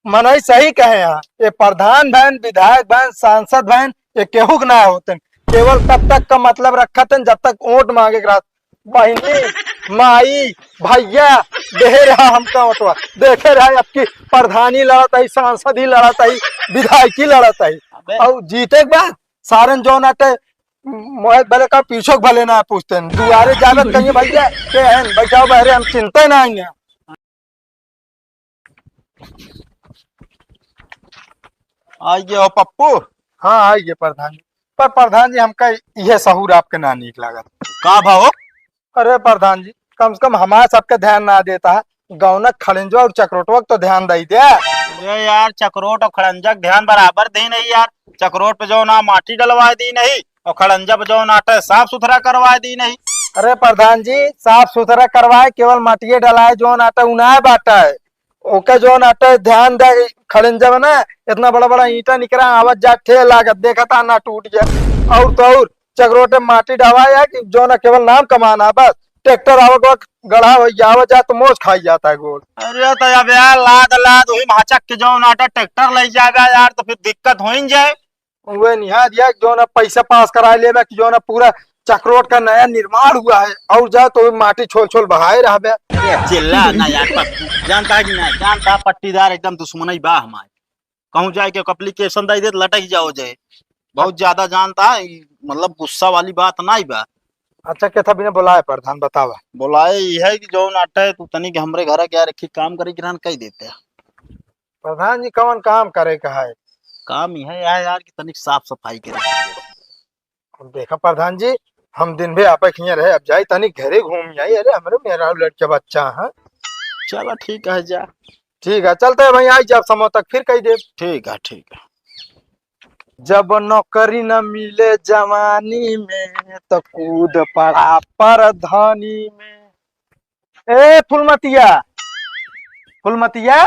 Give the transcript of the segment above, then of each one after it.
मनई सही कहे यहाँ, ये प्रधान बहन, विधायक बहन, सांसद बहन, ये केहू के ना होते, केवल तब तक का मतलब रखा थे जब तक वोट मांगे के रात। बहनी, माई, भैया, दे रहा हमका वोटवा, देखे रहा अब की प्रधानी लड़त आई, सांसद ही लड़त आई, विधायक ही लड़त आई। अबे और जीते के बाद सारन जो नाटे मोहित भले का पीछे भले ना पूछते हैं, दुआरे जागत कहिए भैया के हैं बैठाओ बहरे, हम चिंता ना आएंगे। आइए हो पप्पू। हाँ आइए प्रधान जी। पर प्रधान जी हमका यह सहूर आपके ना नीक लागत। का भाव? अरे प्रधान जी, कम से कम हमारा सबके ध्यान ना देता है, गौनक खड़ंजो और चक्रोटवक तो ध्यान दे दिया। अरे यार चक्रोट और खड़ंजा के ध्यान बराबर दी नहीं यार। चक्रोट पे जो ना माटी डलवा दी नहीं और खड़ंजा पे जो नाटे साफ सुथरा करवा दी नहीं। अरे प्रधान जी, साफ सुथरा करवाए, केवल माटिए डलाए, जो नाटा उनाए बाटा है ओके, जो नाटा ध्यान दे। खड़ंजा में ना इतना बड़ा बड़ा ईंटा निकला, आवाज जा ठे लागत, देखा था ना टूट गया। और तो और चक्रोटे माटी डलवाया कि जो ना केवल नाम कमाना, बस ट्रैक्टर आवक वक्त गढ़ा हो आवत जा तो मोच खाई जाता है गोल। अरे तो अब यार लाद लाद वही माचक के जो नाटा ट्रैक्टर ले जाएगा यार तो फिर दिक्कत हो ही जाए। वे निहा दिया जो ना पैसा पास करा ले कि जो ना पूरा चक्रोट का नया निर्माण हुआ है, और जा तो माटी छोल छोल बहाए रहा बे। चिल्ला ना यार पप्पू, जानता है कि नहीं जानता, पट्टीदार एकदम दुश्मन ही बा हमारे। कहूँ जाए के एप्लीकेशन दे दे तो लटक जाओ जाए। बहुत ज्यादा जानता है, मतलब गुस्सा वाली बात नहीं बा। अच्छा क्या था बिना बुलाए प्रधान बतावा। बोलाए ये है कि जो नाटा है तू तनी के हमरे घर क्या रखी काम करे किरान कही देते हैं। प्रधान जी कौन काम करे का है? काम ही है यार कि तनिक साफ सफाई करे। अब देखा प्रधान जी, हम दिन भी आपे खिया रहे, अब जाई तनी घरे घूम जाई। अरे हमारे मेरा लड़के बच्चा है। चलो ठीक है जा। ठीक है चलते हैं भाई, आई जब समय तक फिर कही दे। ठीक है ठीक है। जब नौकरी न मिले जवानी में तो कूद पड़ा परधानी में। ए फुलमतिया, फुलमतिया,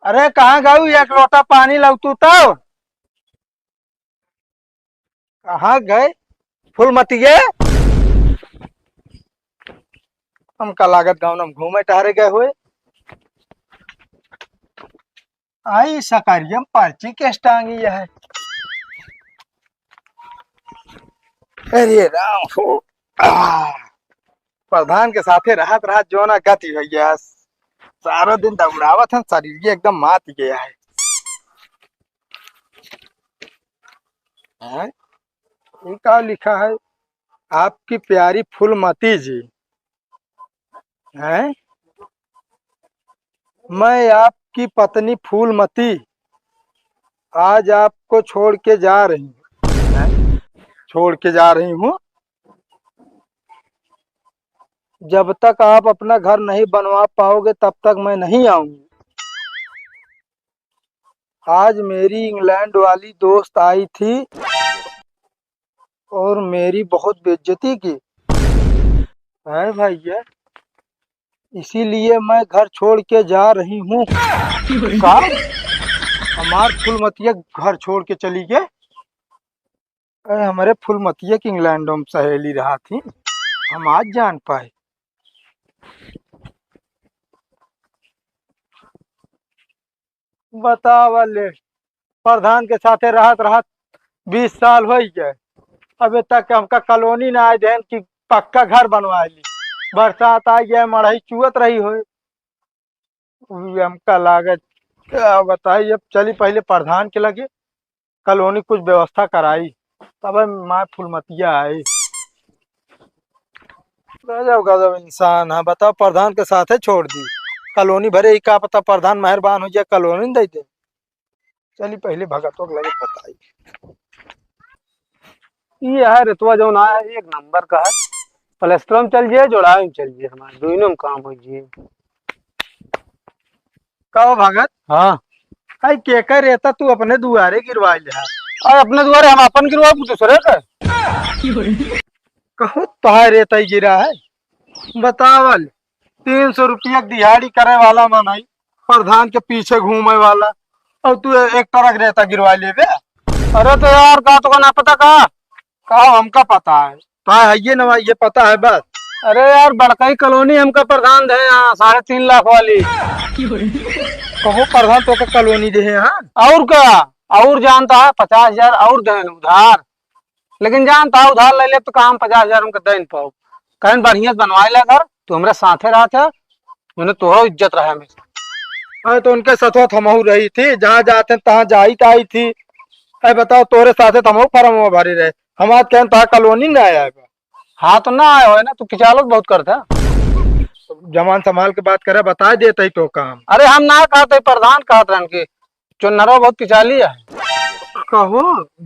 अरे कहाँ गऊ, एक लोटा पानी लौटू तो कहाँ गए फुलमतिया? हमका लागत गाँव में घूमे टहरे गए हुए। आई सकरियम पर्ची के टांगी है। अरे राम हो, प्रधान के साथे रहत रहत जो ना गति भैया, सारा दिन दौड़ावत है, शरीर एकदम मात गया है। हैं? ये क्या लिखा है? आपकी प्यारी फूलमती जी हैं, मैं आपकी पत्नी फूलमती आज आपको छोड़ के जा रही हूँ। छोड़ के जा रही हूँ, जब तक आप अपना घर नहीं बनवा पाओगे तब तक मैं नहीं आऊंगी। आज मेरी इंग्लैंड वाली दोस्त आई थी और मेरी बहुत बेइज्जती की है भैया, इसीलिए मैं घर छोड़ के जा रही हूँ। हमार फूलमतिया घर छोड़ के चली गए। अरे हमारे फूलमतिया की इंग्लैंड में सहेली रहा थी, हम आज जान पाए। बतावले प्रधान के साथे रहत रहत 20 साल हो गए, अबे तक हमका कॉलोनी ना आए देन की पक्का घर बनवा ली। बरसात आ गया, मड़ई चुअत रही हो, हमका लागत क्या बताइए। अब चली पहले प्रधान के लगे, कॉलोनी कुछ व्यवस्था कराई, तब माँ फुलमतिया आई। गजब गजब इंसान है, बताओ प्रधान के साथ छोड़ दी, कॉलोनी भरे ही का पता प्रधान मेहरबान हो जाए कॉलोनी दे दे। चली पहले भगतों के लगे बताई। ये है रितवा जो ना है एक नंबर का है, प्लस्तर चल जाए जोड़ाए चल जाए, हमारे दोनों में काम हो जाए। कहो भगत, हाँ आई के कर रहता तू अपने दुआरे गिरवा ले। और अपने द्वारे हम अपन गिरवा दूसरे का कहो तुहार रेता ही गिरा है। बतावल 300 रुपया दिहाड़ी करे वाला मनाई, प्रधान के पीछे घूमे वाला, और तू एक ट्रक रेता गिरवा ले बे। अरे तो यार का तो ना पता का कहा हमका पता है, तो है ये ना ये पता है बस। अरे यार बड़कई कॉलोनी हमका प्रधान है यहाँ 3.5 लाख वाली। कहो प्रधान तो का कॉलोनी दे है यहाँ। और क्या, और जानता है 50,000 और देन उधार, लेकिन जानता है उधार ले ले तो काम 50,000 हमका दे पाओ। कहन बढ़िया से बनवाए ले घर, तू हमरे साथे रहा था, मैंने तोहरो इज्जत रहा हमेशा। अरे तो उनके सतवा थमहू रही थी, जहाँ जाते तहाँ जाई आई थी। अरे बताओ तोरे साथे थमहू फरम भरी रहे, हम आज कहन तहाँ कॉलोनी न आया। हाँ तो ना आयो है ना, तू किचालो बहुत करता। जमान संभाल के बात करे, बता देते तो काम। अरे हम ना कहते, प्रधान कहते रहन की चुनरो बहुत पिचाली है। कहो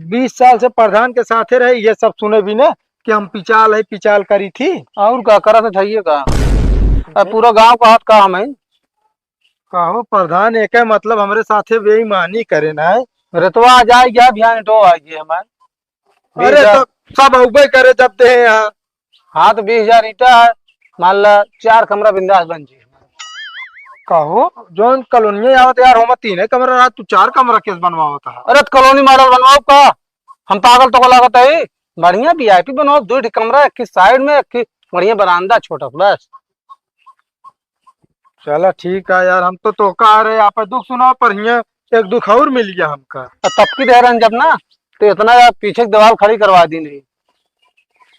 20 साल से प्रधान के साथे रहे, ये सब सुने भी ना कि हम पिचाल है पिचाल करी थी। और क्या करा था चाहिए का, पूरा गांव का हाथ काम है। कहो प्रधान एक है मतलब हमरे साथे बेईमानी करे ना है। रितवा आ जाए क्या ध्यान तो आ गई हमारे। अरे तो सब उबे करे जब दे यहाँ। हाँ तो 20,000 ईटा है, मान ला 4 कमरा बिंदास बन जी। कहो जोन कॉलोनी आवत यार, हम 3 कमरा रहा, तू 4 कमरा केस बनवावत है। अरे तो कॉलोनी मॉडल बनवाओ का, हम पागल तो को लागत है। बढ़िया वीआईपी बनवाओ, 2 कमरा, एक साइड में, एक बढ़िया बरामदा छोटा बस। चलो ठीक है यार, हम तो कह रहे आप दुख सुनाओ पर हियां एक दुख और मिल गया हमका। तब की दे रहे जब ना, तो इतना पीछे की दीवार खड़ी करवा दी नहीं।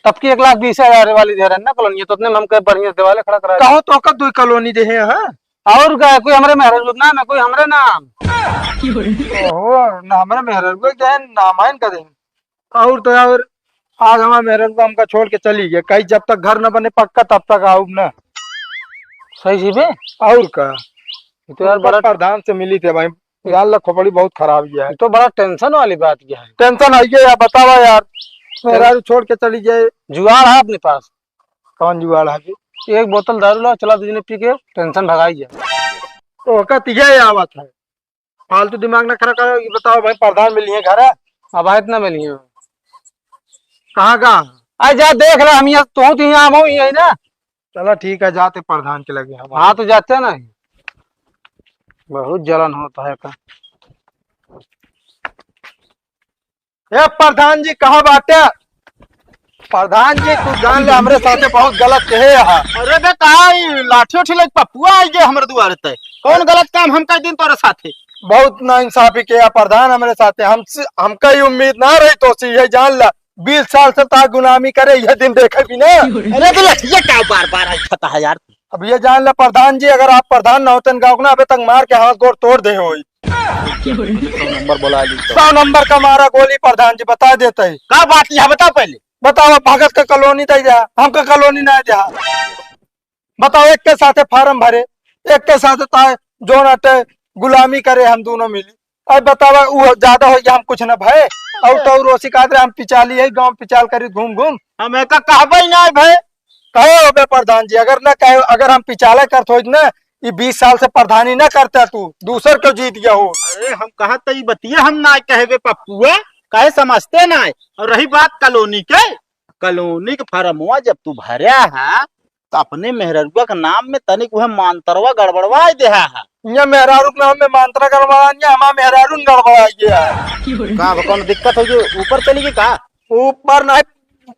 तब की 1,20,000 वाली दे रहे ना कॉलोनी, तो उतने में हम कहे बढ़िया दीवार खड़ा करा। कहो तो का 2 कॉलोनी दे यहाँ। और क्या, कोई हमारे महराज नाम है, कोई हमारे नाम। ओहो ना हमारे मेहर नामायन का दे। और तो यार आज हमारे मेहर हमका छोड़ के चली गए, कहीं जब तक घर न बने पक्का तब तक आओ ना। सही जी बे। और का तो यार बड़ा प्रधान से मिली थे भाई, यार खोपड़ी बहुत खराब गया है। तो बड़ा टेंशन वाली बात क्या है। टेंशन आई है यार, बतावा यार, मेरा छोड़ के चली जाए। जुगाड़ है अपने पास। कौन जुगाड़ है जी? एक बोतल दारू लो, चला तुझने पी के टेंशन भगाई जाए। तो का तिया आवत है, फालतू दिमाग न खरा करो। ये बताओ भाई प्रधान मिली है घर है? अब आयत ना मिली है। कहाँ कहाँ? आज जा देख रहा हम यहाँ, तू यहाँ हम यही ना। चलो ठीक है, जाते प्रधान के लगे हम। हाँ तो जाते ना, बहुत जलन होता है का। ए प्रधान जी कहाँ बाटे? प्रधान जी तू जान ले हमरे साथे बहुत गलत कहे यहाँ। अरे बे कहा लाठी उठी लग पपुआ आई गए हमरे दुआरे ते, कौन गलत काम हम कर दिन तोरे साथे? बहुत नाइंसाफी किया प्रधान हमरे साथे, हमका ही उम्मीद ना रही तो सी ये जान ला 20 साल से ता गुलामी करे, यह दिन देखे भी ना। अरे तो लठिया क्या बार बार आई खता है यार। अब ये जान ला प्रधान जी, अगर आप प्रधान न होते गाँव ना अबे तक मार के हाथ गोड़ तोड़ दे हो। 100 नंबर बोला ली तो 100 नंबर का मारा गोली प्रधान जी बता देते ही। का बात यह बता पहले। बताओ भगत का कॉलोनी दे जा, हमका कॉलोनी ना दे। बताओ एक के साथे फार्म भरे, एक के साथे ताए जोन अटे गुलामी करे, हम दोनों मिली। अब बतावा वो ज्यादा हो गया, हम कुछ न भय। और तो रोसी कादरे हम पिचाली है, गांव पिचाल करी घूम घूम। हम एक कहबे ना भाई। कहे हो बे प्रधान जी, अगर न कहे, अगर हम पिचाले करते हो ना, ये 20 साल से प्रधानी ना करता, तू दूसर क्यों जीत गया हो? अरे हम कहा तो ये बतिया हम ना कहबे पप्पुआ, कहे समझते ना। और रही बात कॉलोनी के, कॉलोनी के फरमुआ जब तू भरया है तो अपने मेहररुआ के नाम में तनिक वह मानतरवा गड़बड़वा दे है। ये मेहरारू के नाम में मांत्रा करवा, हमारा मेहरारू गड़बड़ा गया। का कौन दिक्कत हो जो ऊपर चली गई का? ऊपर नहीं,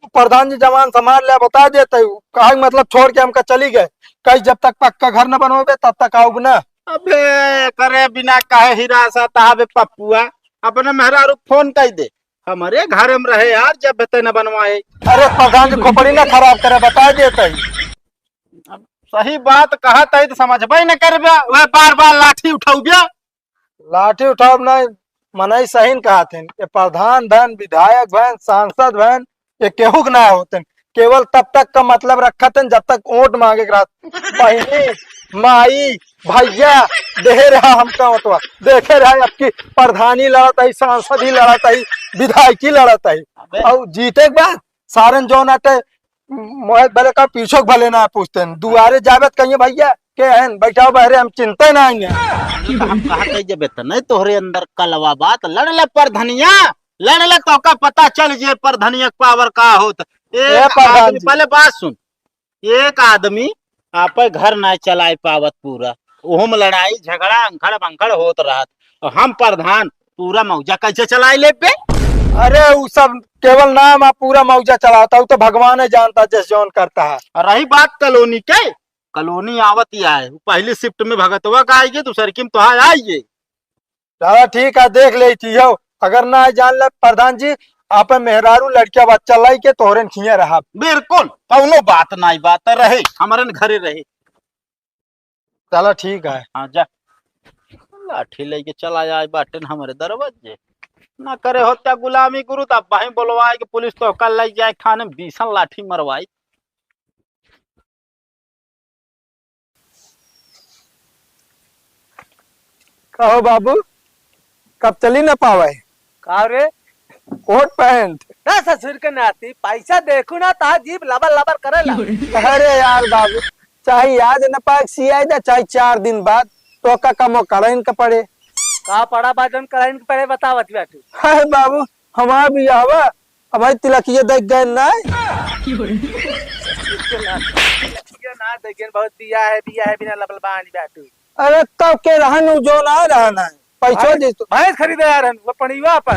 प्रधान जी जवान संभाल ले बता देते कहा, मतलब छोड़ के हमका चली गए। कहीं जब तक पक्का घर न बनोगे तब तक आओगे ना। अबे करे बिना कहे हिरासत आवे पप्पुआ, अपने मेहरारू फोन कर दे, हमारे घर में रहे यार, जब बेटे न बनवाए। अरे प्रधान जी खोपड़ी ना खराब करे, बता देते ही। सही बात कहा तई तो समझबे न करबे, वह बार बार लाठी उठाऊबे। लाठी उठाओ नहीं, मनाई सही कहा थे। ये प्रधान बहन, विधायक बहन, सांसद बहन, ये केहू ना होते, केवल तब तक का मतलब रखा थे जब तक वोट मांगे। बहनी माई भैया दे रहा हमका मतवा, देखे रहा आपकी प्रधानी लड़त है, सांसद ही लड़त है, विधायक ही लड़त है। और जीते के बाद सारन जो नाटे मोहित भले का पीछे भले ना पूछते हैं, दुआरे जावत कहिए भैया के हैं बैठाओ बहरे, हम चिंता ना आएंगे। हम कहा कही जब नहीं तोहरे अंदर कलवा बात, लड़ ले पर धनिया, लड़ ले तो का पता चल जे पर धनिया पावर का होत। एक आदमी, पहले बात सुन, एक आदमी आप घर ना चलाए पावत पूरा, ओहो में लड़ाई झगड़ा अंखड़ बंखड़ होत रहा, और हम प्रधान पूरा मौजा कैसे चलाए ले पे? अरे वो सब केवल नाम आप पूरा मौजा चलाता हूँ तो भगवान ही जानता जिस जौन करता है। और रही बात कॉलोनी के, कॉलोनी आवत ही आए पहली शिफ्ट में भगतवा का आइए दूसरी की तो आइए। चलो ठीक है देख ले थी हो, अगर ना जान ले प्रधान जी आप मेहरारू लड़किया बच्चा लाई के तोहरे खिया रहा। बिल्कुल कौनो बात नहीं, बात रहे हमारे न घरे रहे। चलो ठीक है। हाँ जा लाठी लेके चला जाए बाटन हमारे दरवाजे। ना करे होत्या गुलामी गुरु तब वहीं बोलवाए कि पुलिस तो कल लग जाए खाने में 20 लाठी मरवाई। कहो बाबू कब चली ना पावे का रे कोट पैंट। ना ससुर के नाती पैसा देखू ना ता जीभ लबर लबर करेला। अरे यार बाबू चाहे आज न पाए सिया जा चाहे 4 दिन बाद तो का कमो कराइन का पड़े। का पड़ा बाजन कराइन के पड़े बतावत बैठू। हाय बाबू हमारा भी आवा हमारी तिलकिया देख गए ना। ना देखें बहुत बिया है बिना लबल बानी बैठू। अरे तब के रहन जो ना रहना है पैसों दे तो भैंस खरीदे यार वो पड़ीवा अपन।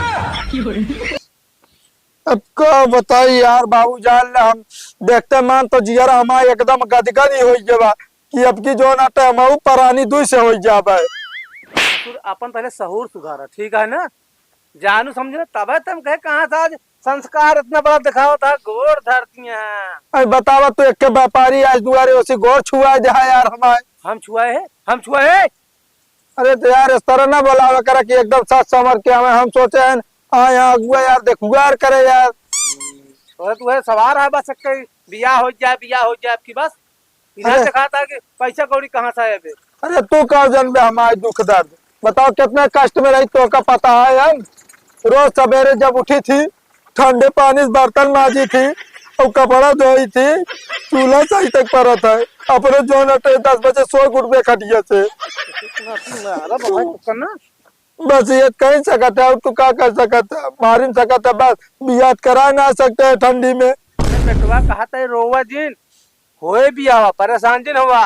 अब को बताई यार बाबू जान ले हम देखते मान तो जियर हमारा एकदम गदगदी हो जावा कि अब की जो नाटे हम परानी दुई से हो जावे। अपन पहले सहूर सुधारा ठीक है ना, जानू समझे तब तुम कहे कहाँ था आज संस्कार इतना बड़ा दिखावा था गोर धरती है। अरे बतावा तो एक के व्यापारी आज दुआरे उसी गोर छुआ जाए यार हमारे। हम छुआ है। अरे तो यार इस तरह ना बोलावा करा कि एकदम साथ समर के हम सोचे हैं हाँ यहाँ अगुआ यार देखुआ यार करे यार। और तू है सवार है बस के बिया हो जाए आपकी बस इधर दिखाता है कि पैसा कौड़ी कहाँ से आए। अरे तू कह जन्मे हमारे दुख दर्द बताओ कितने कष्ट में रही तो का पता है। हम रोज सवेरे जब उठी थी ठंडे पानी से बर्तन माजी थी और कपड़ा धोई थी चूल्हा सही तक पड़ा था अपने जो नटे 10 बजे 100 रुपये खटिया से बस ये कहीं सकता है तू क्या कर सकता है मारी सकता है बस बियाद करा ना सकते है ठंडी में। बेटवा कहा था रोवा जिन होए बिया हुआ परेशान जिन हुआ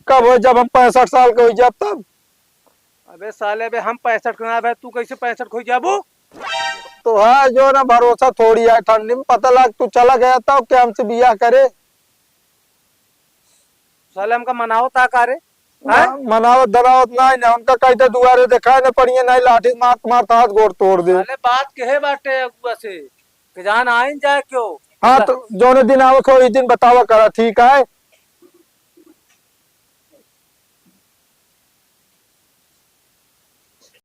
कब हो जब हम 65 साल के हो जब तब। अबे साले बे हम 65 के ना भाई तू कैसे 65 खोई जाबू। तो है जो ना भरोसा थोड़ी है ठंडी में पता लग तू चला गया था क्या हमसे बिया करे। साले हमका मनाओ ता कारे मनावत धरावत ना उनका कहते दुआरे दिखाए न पड़िए नहीं लाठी मार मार हाथ गोड़ तोड़ दे। साले बात कहे बाटे अगुआ से कि जान आइन जाए क्यों। हाँ तो जो दिन आवक हो इस दिन बतावा करा ठीक है